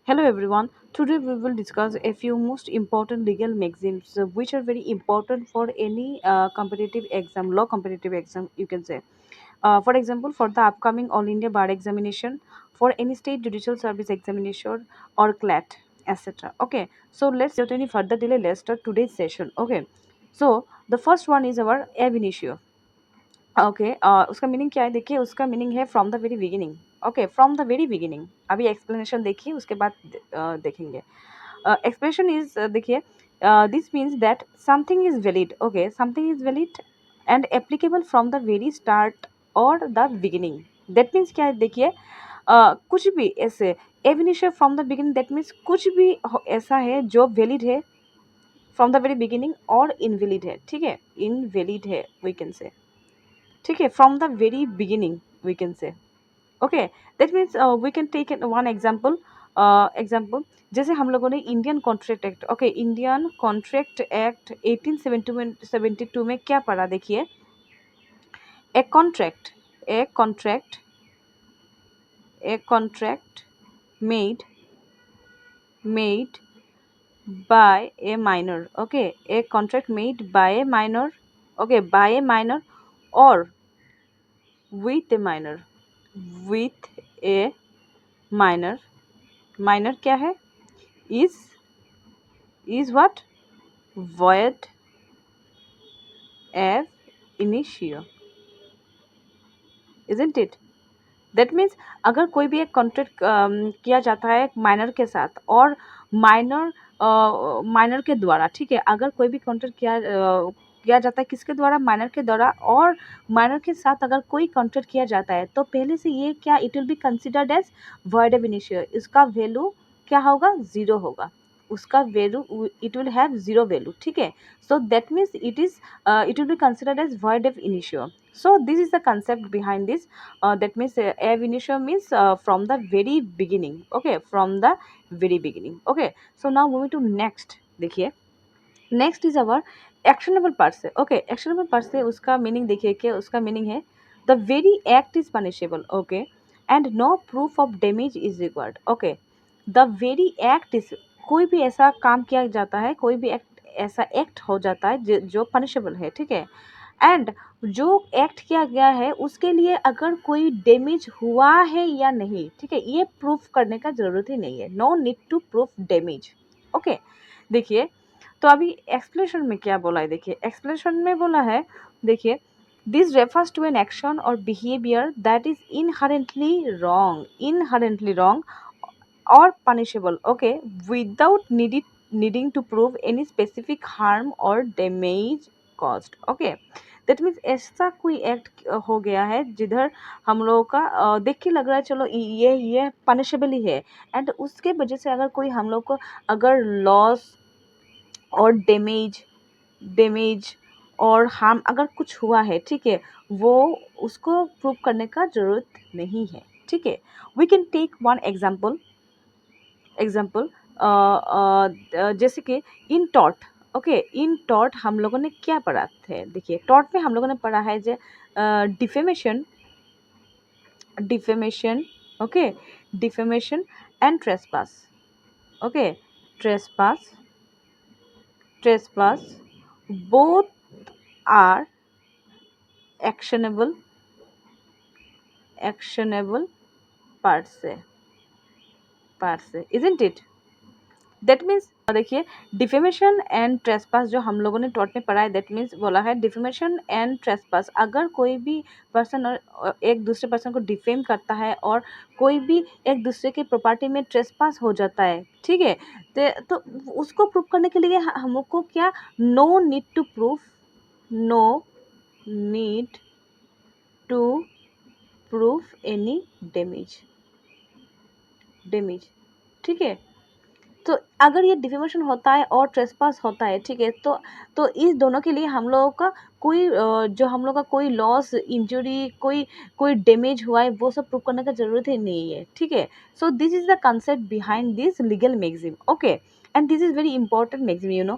Hello everyone. Today we will discuss a few most important legal maxims which are very important for any competitive exam, law competitive exam, you can say. For example, for the upcoming All India Bar examination, for any state judicial service examination or CLAT, etc. Okay, so let's without any further delay, let's start today's session. Okay, so the first one is our ab initio. Okay उसका meaning क्या है देखिए उसका meaning है from the very beginning okay from the very beginning अभी explanation देखिए उसके बाद देखेंगे एक्सप्लेनेशन इज देखिए this means that something is valid okay something is valid and applicable from the very start और द बिगिनिंग दैट मीन्स क्या है देखिए कुछ भी ऐसे एविनिशियर from the beginning that means कुछ भी ऐसा है जो वैलिड है फ्रॉम द वेरी बिगिनिंग और इनवैलिड है ठीक है इनवैलिड है वी कैन से ठीक है from the very beginning we can say okay that means we can take one example example जैसे हम लोगों ने Indian contract act okay Indian contract act 1872 में क्या पढ़ा देखिए a contract a contract a contract made made by a minor okay a contract made by a minor okay by a minor or with a minor with a minor minor क्या है is what void ab initio isn't it that means अगर कोई भी एक contract किया जाता है minor के साथ और माइनर माइनर के द्वारा ठीक है अगर कोई भी कॉन्ट्रैक्ट किया जाता है किसके द्वारा माइनर के द्वारा और माइनर के साथ अगर कोई कॉन्ट्रैक्ट किया जाता है तो पहले से ये क्या it will be considered as word of initial इसका वैल्यू क्या होगा ज़ीरो होगा उसका value it will have zero value ठीक है so that means it will be considered as void of initio so this is the concept behind this that means ab initio means from the very beginning okay from the very beginning okay so now moving to next देखिए next is our actionable part से okay actionable part से उसका meaning देखिए कि उसका meaning है the very act is punishable okay and no proof of damage is required okay the very act is कोई भी ऐसा काम किया जाता है कोई भी एक्ट ऐसा एक्ट हो जाता है जो पनिशेबल है ठीक है एंड जो एक्ट किया गया है उसके लिए अगर कोई डैमेज हुआ है या नहीं ठीक है ये प्रूफ करने का ज़रूरत ही नहीं है no need to proof damage okay देखिए तो अभी एक्सप्लेनेशन में क्या बोला है देखिए एक्सप्लेनेशन में बोला है देखिए this refers to an action और behaviour that is inherently wrong or punishable okay without needing to prove any specific harm or damage caused okay that means ऐसा कोई एक्ट हो गया है जिधर हम लोगों का देख के लग रहा है चलो ये पनिशेबल ही है एंड उसके वजह से अगर कोई हम लोग को अगर लॉस और डैमेज और हार्म अगर कुछ हुआ है ठीक है वो उसको प्रूव करने का ज़रूरत नहीं है ठीक है we can take one example जैसे कि इन टॉट ओके इन टॉट हम लोगों ने क्या पढ़ा थे देखिए टॉट में हम लोगों ने पढ़ा है जो defamation defamation okay defamation and trespass okay trespass trespass both are actionable per se isn't it that means देखिए डिफेमेशन एंड ट्रेसपास जो हम लोगों ने टॉट में पढ़ा है दैट मीन्स बोला है डिफेमेशन एंड ट्रेसपास अगर कोई भी पर्सन और एक दूसरे पर्सन को डिफेम करता है और कोई भी एक दूसरे के प्रॉपर्टी में ट्रेसपास हो जाता है ठीक है तो उसको प्रूव करने के लिए हमको क्या no need to proof no need to proof any damage ठीक है तो अगर ये डिफेमेशन होता है और ट्रेसपास होता है ठीक है तो इस दोनों के लिए हम लोगों का कोई जो हम लोग का कोई लॉस इंजरी कोई डैमेज हुआ है वो सब प्रूव करने का ज़रूरत ही नहीं है ठीक है so this is the concept behind this legal maxim okay and this is very important maxim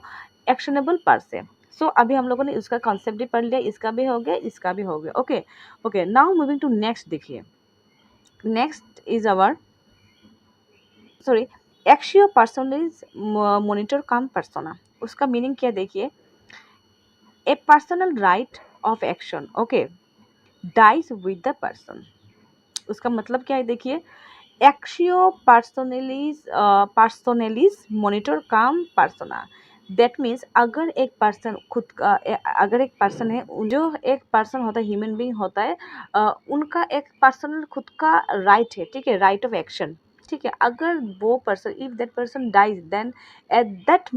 actionable per se सो अभी हम लोगों ने उसका कॉन्सेप्ट भी पढ़ लिया इसका भी हो गया इसका भी हो गया okay okay now moving to next देखिए नेक्स्ट इज अवर sorry एक्शियो पर्सनलिज मॉनिटर कम पर्सोना, उसका मीनिंग क्या देखिए, a personal right of action, okay, dies with the person. उसका मतलब क्या है देखिए, एक्शियो पर्सोनेलिस मॉनिटर काम पर्सोना। दैट मीन्स अगर एक पर्सन अगर एक पर्सन है, जो एक पर्सन होता है, ह्यूमन बीइंग होता है, उनका एक पर्सनल खुद का राइट है, ठीक है, राइट ऑफ एक्शन, ठीक है। अगर वो person, if that person dies, then at that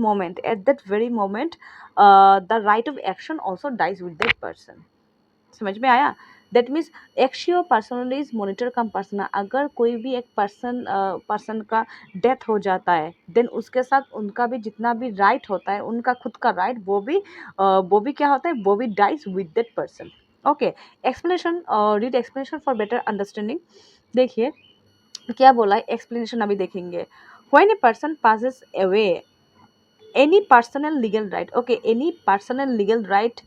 very moment the right of action also dies with that person. समझ में आया? दैट मीन्स एक्शियो पर्सनलिज मॉनिटर कम पर्सना, अगर कोई भी एक पर्सन का डेथ हो जाता है, देन उसके साथ उनका भी जितना भी राइट होता है, उनका खुद का राइट, वो भी क्या होता है, वो भी dies with that person. Okay, explanation, read explanation for better understanding. देखिए क्या बोला है, एक्सप्लेनेशन अभी देखेंगे। When a person passes away, any personal legal right, okay, any personal legal right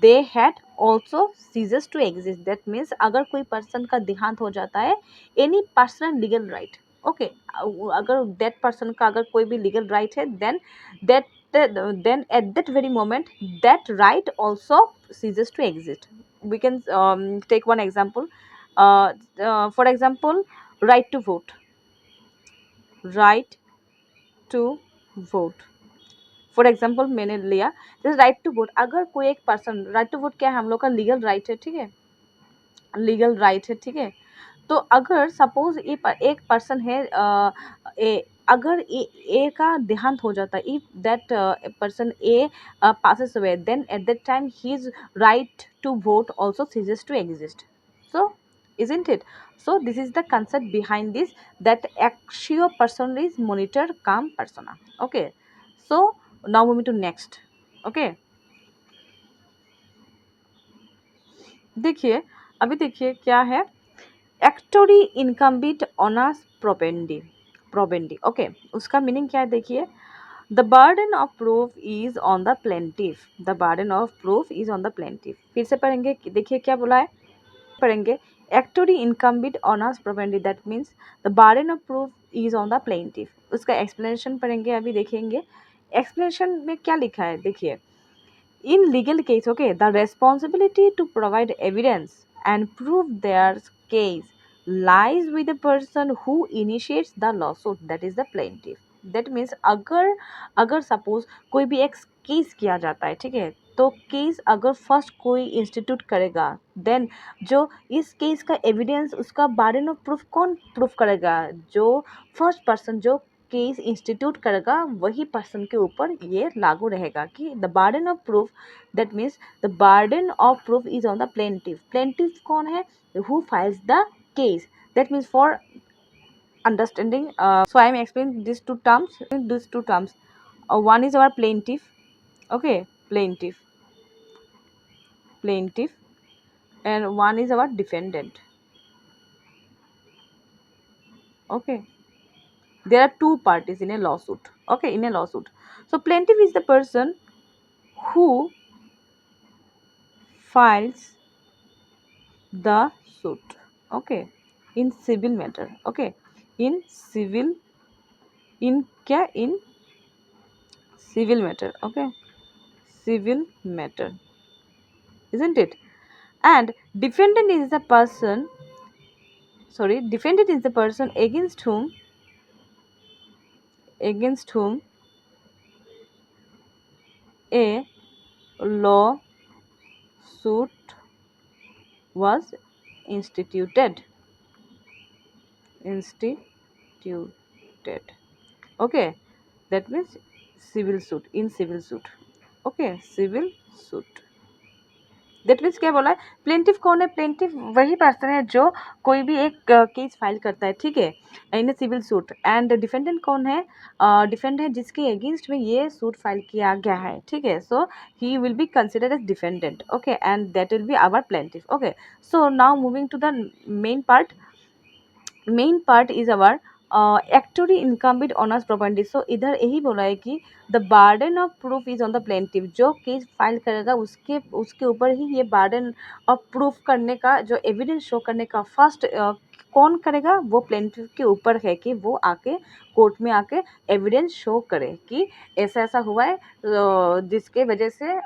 they had also ceases to exist। that means अगर कोई person का देहांत हो जाता है, any personal legal right, okay, अगर that person का अगर कोई भी legal right है, that then at that very moment that right also ceases to exist। we can take one example, for example, right to vote, right to vote, for example मैंने लिया जैसे right to vote. अगर कोई एक person, right to vote क्या है, हम लोग का लीगल राइट है, ठीक है, लीगल राइट है, ठीक है। तो अगर सपोज एक पर्सन है, अगर ए का देहांत हो जाता है, if that person A passes away, then at that time his right to vote also ceases to exist। so isn't it? So this is the concept behind this, that actio personalis monitor cum persona। okay, so now moving to next। okay, देखिए अभी देखिए क्या है, एक्टोरी इनकम्बिट ऑनस प्रोपेंडी, प्रोपेंडी, ओके, उसका मीनिंग क्या है देखिए, the burden of proof is on the plaintiff, the burden of proof is on the plaintiff. फिर से पढ़ेंगे, देखिए क्या बोला है, पढ़ेंगे, एक्टोरी इनकम्बिट ऑनस प्रोपेंडी, that means the burden of proof is on the plaintiff. उसका एक्सप्लेनेशन पढ़ेंगे, अभी देखेंगे एक्सप्लेनेशन में क्या लिखा है। देखिए, in legal case, okay, the responsibility to provide evidence and prove their case lies with the person who initiates the lawsuit, that is the plaintiff। that means अगर सपोज कोई भी एक केस किया जाता है, ठीक है, तो केस अगर फर्स्ट कोई इंस्टीट्यूट करेगा, देन जो इस केस का एविडेंस, उसका बर्डन ऑफ प्रूफ कौन प्रूफ करेगा, जो फर्स्ट पर्सन जो केस इंस्टीट्यूट करेगा, वही पर्सन के ऊपर ये लागू रहेगा कि the burden of proof, that means the burden of proof is on the plaintiff. Plaintiff कौन है, who files the case. That means for understanding, so I am explaining these two terms, one is our plaintiff, okay, plaintiff, and one is our defendant, okay. There are two parties in a lawsuit, okay, in a lawsuit. So plaintiff is the person who files the suit, okay, in civil matter, okay, in civil, in क्या, in civil matter, okay, civil matter, isn't it? And defendant is the person, sorry, defendant is the person against whom a lawsuit was instituted, instituted, okay, that means civil suit, in civil suit, okay, civil suit। That means क्या बोला है, plaintiff कौन है, plaintiff वही person है जो कोई भी एक केस फाइल करता है, ठीक है, in a civil suit. And defendant कौन है, डिफेंडेंट है जिसके अगेंस्ट में ये सूट फाइल किया गया है, ठीक है। So he will be considered as defendant, okay, and that will be our plaintiff, okay. So now moving to the main part, main part is our एक्टोरी इनकम्बिट ऑनर्स प्रोपेंडी। सो इधर यही बोला है कि the burden of proof is on the plaintiff, जो केस फाइल करेगा उसके उसके ऊपर ही ये बर्डन ऑफ प्रूफ करने का, जो एविडेंस शो करने का, फर्स्ट कौन करेगा? वो प्लेंटिफ के ऊपर है कि वो आके कोर्ट में आके एविडेंस शो करे कि ऐसा-ऐसा हुआ है, जिसके वजह से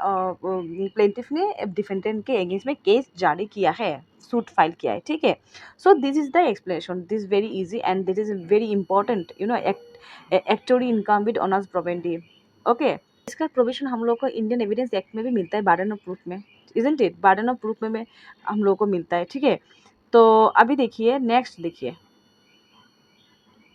प्लेंटिफ ने डिफेंडेंट के अगेंस्ट में केस जारी किया है, सूट फाइल किया है, ठीक है? So this is the explanation, this is very easy and this is very important, एक्टोरी इनकम विद ऑनर्स प्रोबेंडी, ओके? इसका प्रोविज़न हम लोग को इंडियन एविडेंस एक्ट में भी मिलता है, बर्डन ऑफ प्रूफ में, isn't it? Burden of proof में हम लोग को मिलता है, ठीक है? तो अभी देखिए नेक्स्ट, देखिए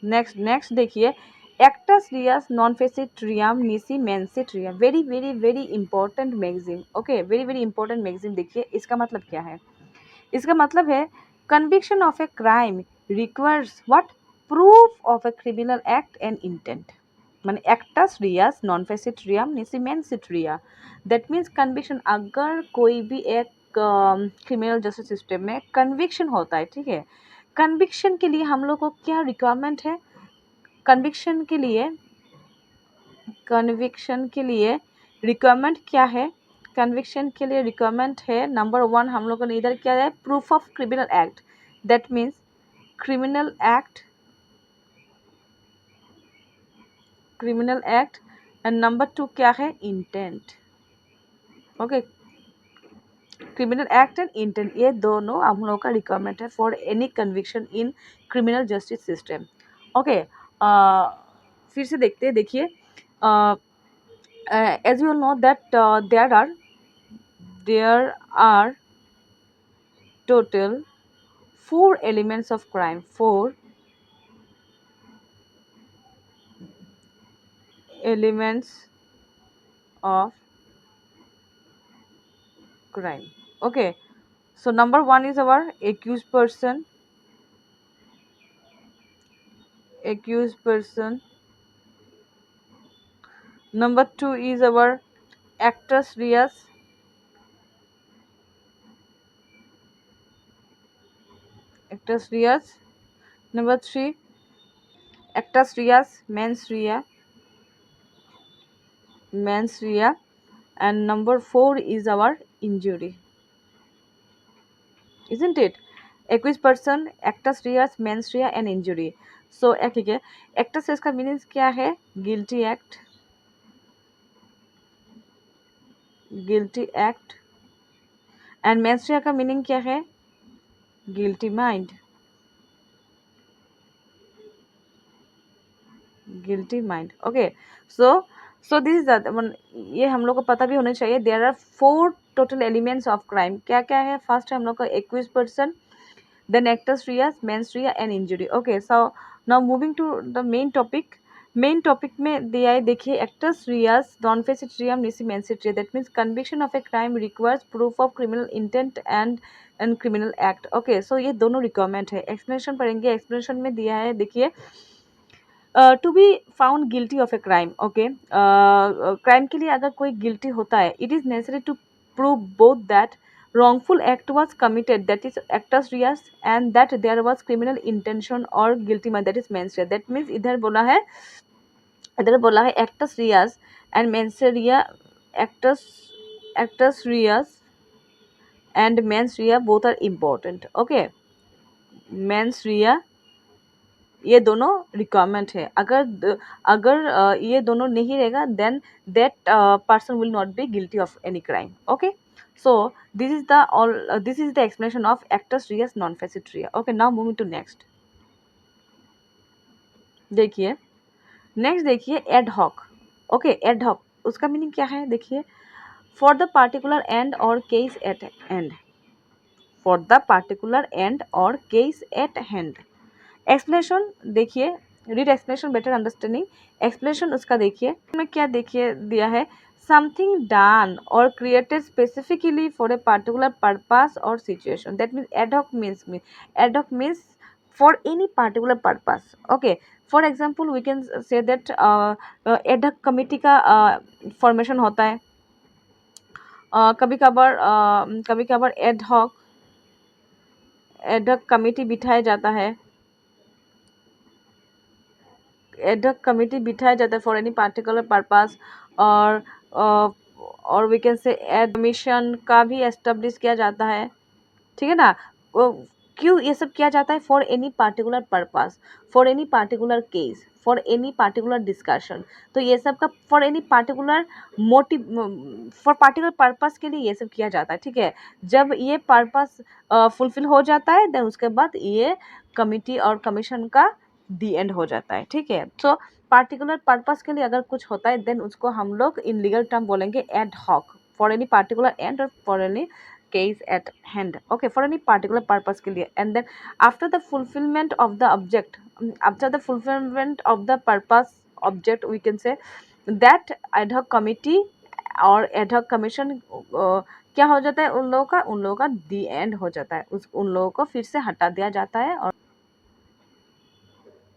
नेक्स्ट देखिए, एक्टस रियस नॉन फेसिट रियम निसी मेंसिट रिया, very very very important maxim, okay, very very important maxim. देखिए इसका मतलब क्या है? इसका मतलब है conviction of a crime requires what? Proof of a criminal act and intent, माने एक्टस रियस नॉन फेसिट रियम निसी मेंसिट रिया, दैट मीन्स कन्विक्शन, अगर कोई भी एक क्रिमिनल जस्टिस सिस्टम में कन्विक्शन होता है, ठीक है? कन्विक्शन के लिए हम लोग को क्या रिक्वायरमेंट है? कन्विक्शन के लिए, कन्विक्शन के लिए रिक्वायरमेंट क्या है? कन्विक्शन के लिए रिक्वायरमेंट है नंबर 1, हम लोगों ने इधर क्या है? Proof of criminal act, that means criminal act, criminal act. And number 2 क्या है? Intent, okay, criminal act and intent, ये दोनों हम लोग का रिक्वायरमेंट है for any conviction in criminal justice system, okay. फिर से देखते हैं, देखिए, as you all know that there are total 4 elements of crime, 4 elements of crime, okay. So number 1 is our accused person. Number 2 is our actus reus. Number 3, actus reus mens rea. And number 4 is our injury, isn't it? Accused person, actus reus, mens rea and injury. So ठीक है, actus reus का meaning क्या है? guilty act। And mens rea का meaning क्या है? guilty mind, okay. So this is the, ये हम लोग को पता भी होना चाहिए, there are 4 total elements of crime. क्या क्या है? फर्स्ट है हम लोग का accuse person, then actus reus, mens rea and injury, okay। So now moving to the main topic में दिया है, देखिए, actus reus non facit reum nisi mensit rea, that means conviction of a crime requires proof of criminal intent and criminal act, okay। So ये दोनों requirement है। Explanation पढ़ेंगे, explanation में दिया है, देखिए, to be found guilty of a crime, okay. Crime के लिए अगर कोई गिल्टी होता है, it is necessary to prove both that wrongful act was committed, that is actus reus, and that there was criminal intention or guilty mind, that is mens rea। that means इधर बोला है actus reus and mens rea, actus actus reus and mens rea both are important, okay। mens rea, ये दोनों requirement है। अगर ये दोनों नहीं रहेगा, then that person will not be guilty of any crime, okay. So this is the explanation of एक्टस रियस नॉन फेसिट रिया, okay. Now moving to next, देखिए, नेक्स्ट देखिए, एडहॉक, ओके। एडहॉक, उसका मीनिंग क्या है? देखिए, फॉर द पार्टिकुलर एंड और case at end, for the particular end और केस एट हैंड। एक्सप्लेनेशन देखिए, read explanation better understanding. Explanation उसका देखिए, में क्या देखिए दिया है? समथिंग डन और created specifically for a particular purpose और situation, that means ad hoc means for any particular purpose, okay. For example we can say that ad hoc committee का फॉर्मेशन होता है, कभी कभार एडहॉक कमिटी बिठाया जाता है, एडहॉक कमिटी बिठाया जाता है फॉर एनी पार्टिकुलर पर्पस, और और we can say add commission का भी एस्टेब्लिश किया जाता है, ठीक है ना। क्यों ये सब किया जाता है? For any particular purpose, for any particular case, for any particular discussion. तो ये सब का for any particular motive, for particular purpose के लिए ये सब किया जाता है, ठीक है। जब ये पर्पस फुलफिल हो जाता है देन उसके बाद ये कमिटी और कमीशन का दी एंड हो जाता है, ठीक है। सो पार्टिकुलर पर्पस के लिए अगर कुछ होता है देन उसको हम लोग इन लीगल टर्म बोलेंगे ad hoc, for any particular end और for any case at hand, okay, for any particular purpose के लिए। And then after the fulfillment of the object, after the fulfillment of the purpose object, we can say that ad hoc committee और ad hoc commission क्या हो जाता है उन लोगों का दी एंड हो जाता है, उन लोगों को फिर से हटा दिया जाता है। और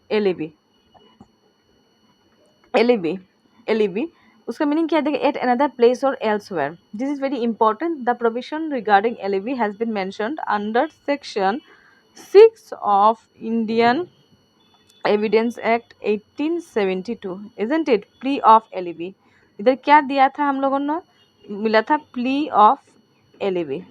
एलईबी, एलईबी, एलईबी उसका मीनिंग क्या है? देखिए, एट अनदर प्लेस और elsewhere, this is very important. The provision regarding alibi has been mentioned under section 6 of Indian Evidence Act 1872, isn't it? Plea of LEB, इधर क्या दिया था हम लोगों ने? मिला था plea of LEB।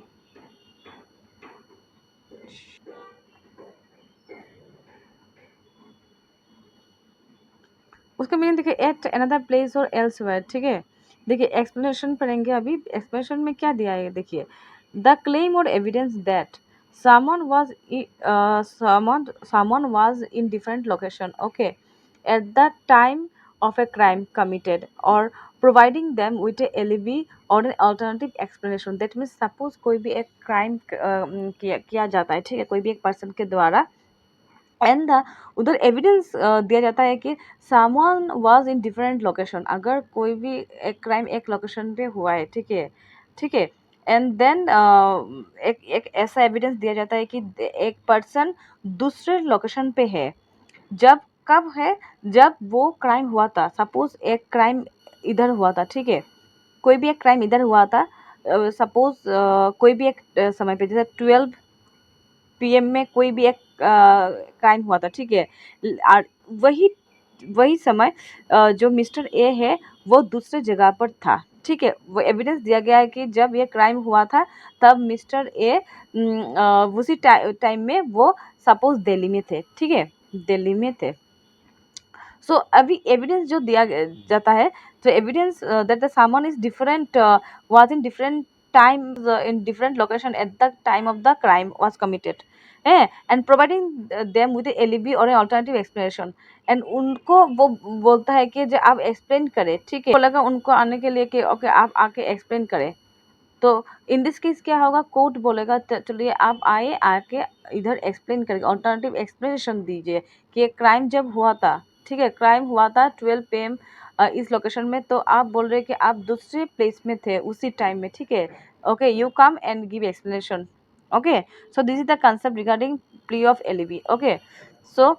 उसका मीनिंग देखिए, एट अनदर प्लेस और एल्सवेयर, ठीक है। देखिए एक्सप्लेनेशन पढ़ेंगे अभी। एक्सप्लेनेशन में क्या दिया है देखिए, द क्लेम और evidence that someone was someone was in different location, okay, at the time of a crime committed, or providing them with a alibi or an alternative explanation। that means suppose कोई भी एक crime किया जाता है, ठीक है, कोई भी एक पर्सन के द्वारा, एंड द उधर एविडेंस दिया जाता है कि someone was in different location. अगर कोई भी एक क्राइम एक लोकेशन पे हुआ है, ठीक है, ठीक है, एंड देन एक ऐसा एविडेंस दिया जाता है कि एक पर्सन दूसरे लोकेशन पे है। जब कब है? जब वो क्राइम हुआ था। सपोज एक क्राइम इधर हुआ था, ठीक है, कोई भी एक क्राइम इधर हुआ था। सपोज कोई भी एक समय पे जैसे 12 PM में कोई भी एक क्राइम हुआ था, ठीक है। और वही वही समय जो मिस्टर ए है वो दूसरे जगह पर था, ठीक है। वो एविडेंस दिया गया है कि जब ये क्राइम हुआ था तब मिस्टर ए उसी टाइम में वो सपोज दिल्ली में थे, ठीक है, दिल्ली में थे। सो अभी एविडेंस जो दिया जाता है, तो evidence that the someone is different was in different time in different location at the time of the crime was committed है, and providing them with alibi और अल्टरनेटिव एक्सप्लेनेशन। एंड उनको वो बोलता है कि जो आप एक्सप्लेन करें, ठीक है, बोलेगा उनको आने के लिए कि ओके आप आके एक्सप्लेन करें। तो इन दिस केस क्या होगा? कोर्ट बोलेगा चलिए आप आए, आके इधर एक्सप्लेन करेंगे, ऑल्टरनेटिव एक्सप्लेनेशन दीजिए कि ये क्राइम जब हुआ था, ठीक है, क्राइम हुआ था 12 PM इस लोकेशन में, तो आप बोल रहे हैं कि आप दूसरे प्लेस में थे उसी टाइम में, ठीक है। Okay, you come and give explanation. Okay, so this is the concept regarding plea of alibi. Okay, so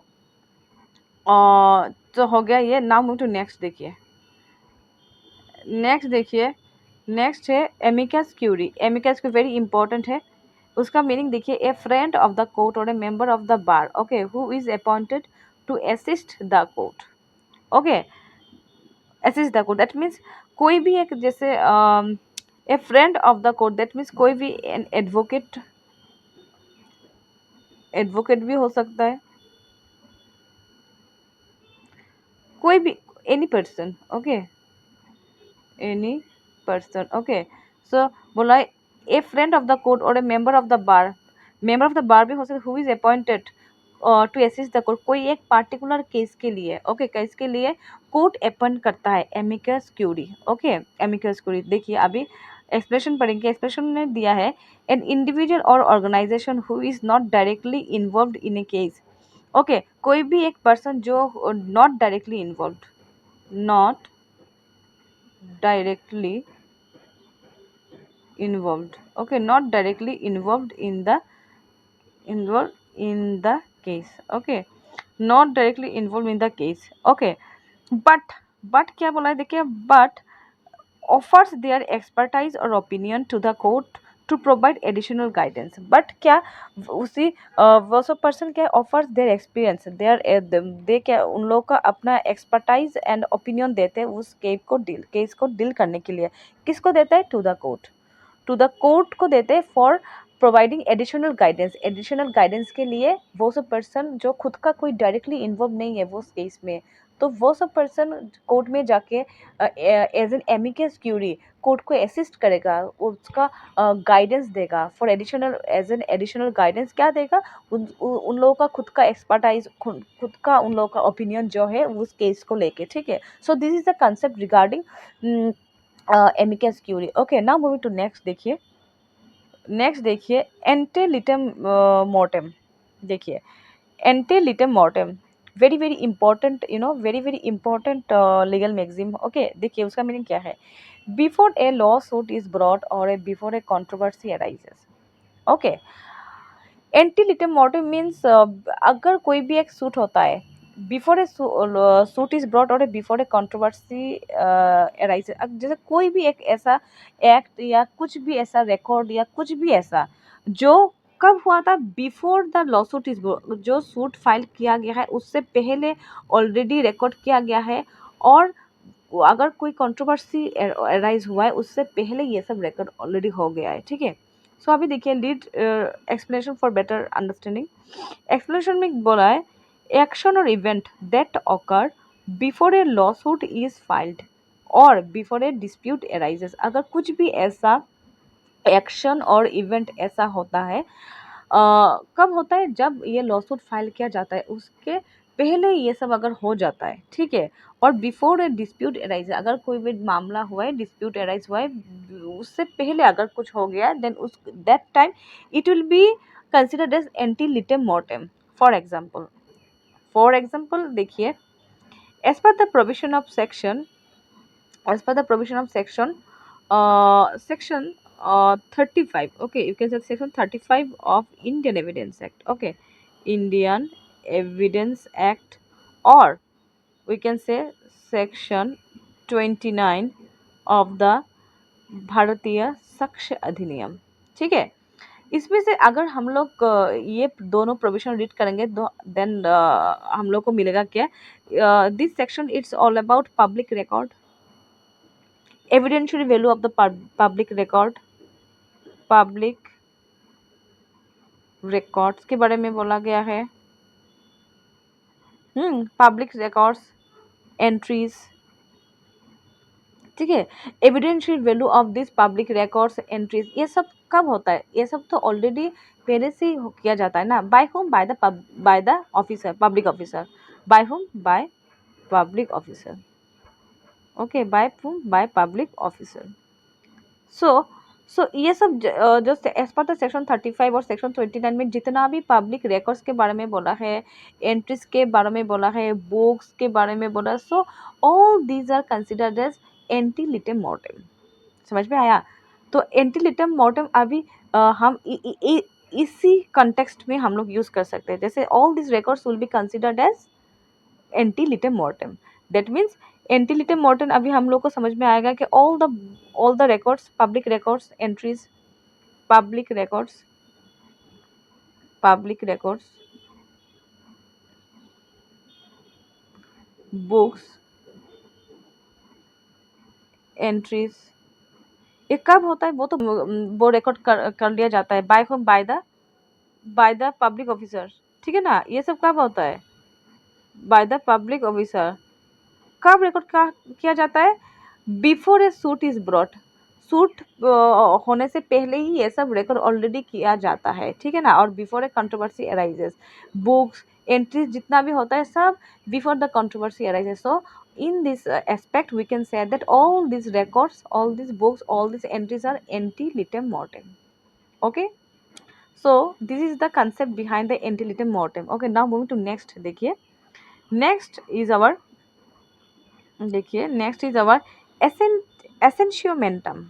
तो हो गया ये। Now move to next. देखिए नेक्स्ट, देखिए नेक्स्ट है amicus curiae. Amicus curiae very important है। उसका मीनिंग देखिए, a friend of the court और a member of the bar, okay, who is appointed to assist the court. Okay, assist the court that means कोई भी एक जैसे ए friend of the court that means कोई भी an advocate, advocate भी हो सकता है, कोई भी any person, okay, any person. Okay, so बोला a friend of the court और a member of the bar, member of the bar भी हो सकता है, who is appointed to assist the court, कोई एक पार्टिकुलर केस के लिए, ओके, केस के लिए कोर्ट अपॉइंट करता है एमिकस क्यूरी। ओके, एमिकस क्यूरी देखिए अभी एक्सप्रेशन पढ़ेंगे। एक्सप्रेशन ने दिया है एन इंडिविजुअल और organisation who is not directly involved in a case. Okay, कोई भी एक पर्सन जो not directly involved, not directly involved, okay, not directly involved in the case, okay, not directly involved in the case, okay, but क्या बोला है देखिए, but offers their expertise or opinion to the court to provide additional guidance। But क्या उसी वो सब person क्या offers their experience, दे क्या उन लोगों का अपना एक्सपर्टाइज एंड ओपिनियन देते हैं उस केस को डील करने के लिए। किसको देता है? To the court, to the court को देते हैं फॉर प्रोवाइडिंग एडिशनल गाइडेंस के लिए वो सब पर्सन जो खुद का कोई डायरेक्टली इन्वॉल्व नहीं है वो केस में, तो वो सब पर्सन कोर्ट में जाके एज एन एमिकस क्यूरी कोर्ट को असिस्ट करेगा, उसका गाइडेंस देगा for additional, as an additional guidance क्या देगा, उन लोगों का खुद का एक्सपर्टाइज, खुद का उन लोगों का ओपिनियन जो है उस केस को लेके, ठीक है। So this is the concept regarding amicus Curie. Okay, now moving to next. देखिए नेक्स्ट, देखिए एंटेलिटम मोर्टेम। देखिए ante litem mortem very very important, you know, very very important legal maxim. Okay, देखिए उसका मीनिंग क्या है। Before a lawsuit is brought और a before a controversy arises. Okay, ante litem mortem means अगर कोई भी एक सूट होता है, before a suit is brought और बिफोर ए कंट्रोवर्सी अराइज, जैसे कोई भी एक ऐसा एक्ट या कुछ भी ऐसा रिकॉर्ड या कुछ भी ऐसा जो कब हुआ था, before the law suit is, जो सूट फाइल किया गया है उससे पहले ऑलरेडी रिकॉर्ड किया गया है, और अगर कोई कंट्रोवर्सी अराइज हुआ है उससे पहले ये सब रिकॉर्ड ऑलरेडी हो गया है, ठीक है। सो अभी देखिए lead explanation for better understanding. Explanation में बोला है एक्शन और event that occur before a lawsuit is filed और बिफोर ए डिस्प्यूट अराइजेस। अगर कुछ भी ऐसा एक्शन और इवेंट ऐसा होता है, कब होता है, जब ये लॉसूट फाइल किया जाता है उसके पहले ये सब अगर हो जाता है, ठीक है। और बिफोर ए डिस्प्यूट अराइज, अगर कोई भी मामला हुआ है, डिस्प्यूट अराइज हुआ है, उससे पहले अगर कुछ हो गया, देन उस that time it will be considered as ante litem mortem. For example देखिए, as per the provision of section, as per the provision of section 35, okay, you can say section 35 of Indian Evidence Act, okay, Indian Evidence Act, or we can say section 29 of the भारतीय साक्ष्य अधिनियम, ठीक है। इसमें से अगर हम लोग ये दोनों प्रोविजन रीड करेंगे तो देन हम लोग को मिलेगा क्या, this section it's all about public record, evidential value of the public record, public records के बारे में बोला गया है। पब्लिक रिकॉर्ड्स, एंट्रीज, ठीक है। Evidential value of this public records, entries, ये सब कब होता है, ये सब तो ऑलरेडी पहले से ही किया जाता है ना, by whom, by the officer, public officer, by whom, by public officer, okay, by whom, by public officer. So ये सब जो एज पर द सेक्शन 35 और सेक्शन 29 में जितना भी पब्लिक रिकॉर्ड्स के बारे में बोला है, एंट्रीज के बारे में बोला है, बुक्स के बारे में बोला, so all these are considered as ante litem mortem. समझ में आया। तो एंटी लिटम मोर्टेम अभी हम इसी कंटेक्स्ट में हम लोग यूज कर सकते हैं, जैसे all this records will be considered as ante litem mortem. That means ante litem mortem अभी हम लोग को समझ में आएगा कि all the records, public records, entries, public records, public records, books, entries, ये कब होता है, वो तो वो रिकॉर्ड कर लिया जाता है by whom, by the public officer, ठीक है ना। ये सब कब होता है, बाय द पब्लिक ऑफिसर। कब रिकॉर्ड किया जाता है, before a suit is brought, suit होने से पहले ही ये सब रिकॉर्ड ऑलरेडी किया जाता है, ठीक है ना। और before a controversy arises, books, entries जितना भी होता है सब before the controversy arises. So in this aspect we can say that all these records, all these books, all these entries are anti litem mortem, okay। so this is the concept behind the anti litem mortem, okay। now moving to next। देखिए next is our, देखिए next is our एसेंशियोमेंटम।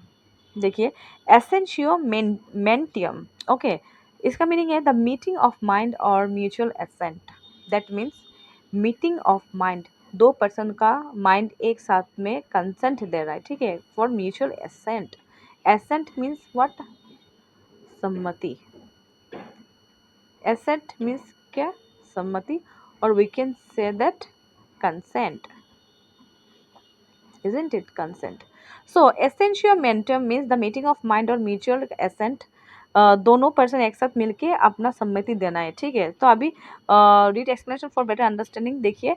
देखिए एसेंशियोमेंटियम, ओके, इसका meaning है the meeting of mind और mutual assent. That means meeting of mind, दो पर्सन का माइंड एक साथ में कंसेंट दे रहा है, ठीक है, for mutual assent. Assent means what, सम्मति। एसेंट मीन्स क्या, सम्मति, और we can say that consent, isn't it, consent। So essentiamentum means the meeting of mind or mutual assent दोनों पर्सन एक साथ मिलके अपना सम्मति देना है, ठीक है। तो अभी read explanation for better understanding देखिए,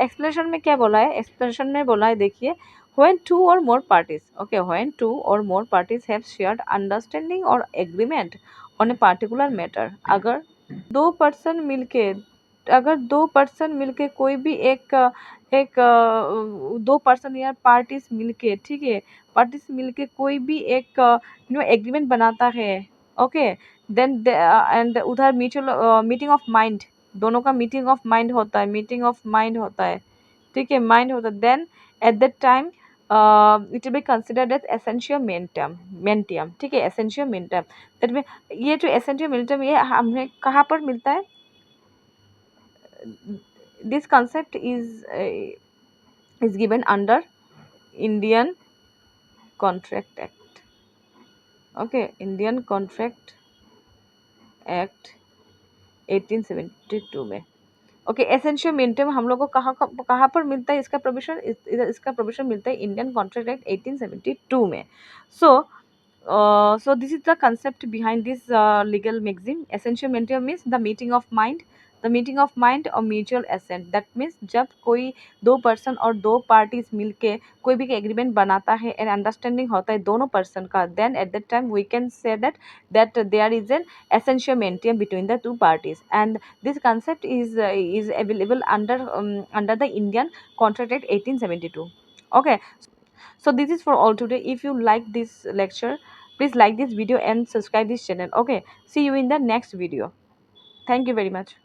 एक्सप्लेनेशन में क्या बोला है, एक्सप्लेनेशन में बोला है देखिए, when two or more parties, okay, when two or more parties have shared understanding or agreement on a particular matter, अगर दो पर्सन मिलके अगर दो पर्सन मिलके कोई भी दो पर्सन या पार्टीज मिलके, ठीक है, पार्टीज मिलके कोई भी एक एग्रीमेंट बनाता है, ओके, देन एंड उधर म्यूचुअल मीटिंग ऑफ माइंड, दोनों का मीटिंग ऑफ माइंड होता है, मीटिंग ऑफ माइंड होता है, ठीक है, माइंड होता है, then at that time it will be considered as essential mentium, ठीक है, एसेंशियल मेंटियम, दैट मीन ये जो एसेंशियल मेंटियम ये हमें कहाँ पर मिलता है, this concept is given under Indian Contract Act, okay, Indian Contract Act 1872 में, ओके, एसेंशियल मिनिमम हम लोग को कहाँ पर मिलता है, इसका प्रोविजन इसका प्रोविजन मिलता है इंडियन कॉन्ट्रैक्ट एक्ट 1872 में। सो so this is the concept behind this legal maxim, essential minimum means the meeting of mind, the meeting of mind or mutual assent, that means जब कोई दो पर्सन और दो parties मिलके कोई भी एग्रीमेंट बनाता है एंड अंडरस्टैंडिंग होता है दोनों पर्सन का, then at that time we can say that there is an essential minimum between the two parties, and this concept is available under the Indian Contract Act 1872, okay. So this is for all today. If you like this lecture, please like this video and subscribe this channel, okay. See you in the next video. Thank you very much.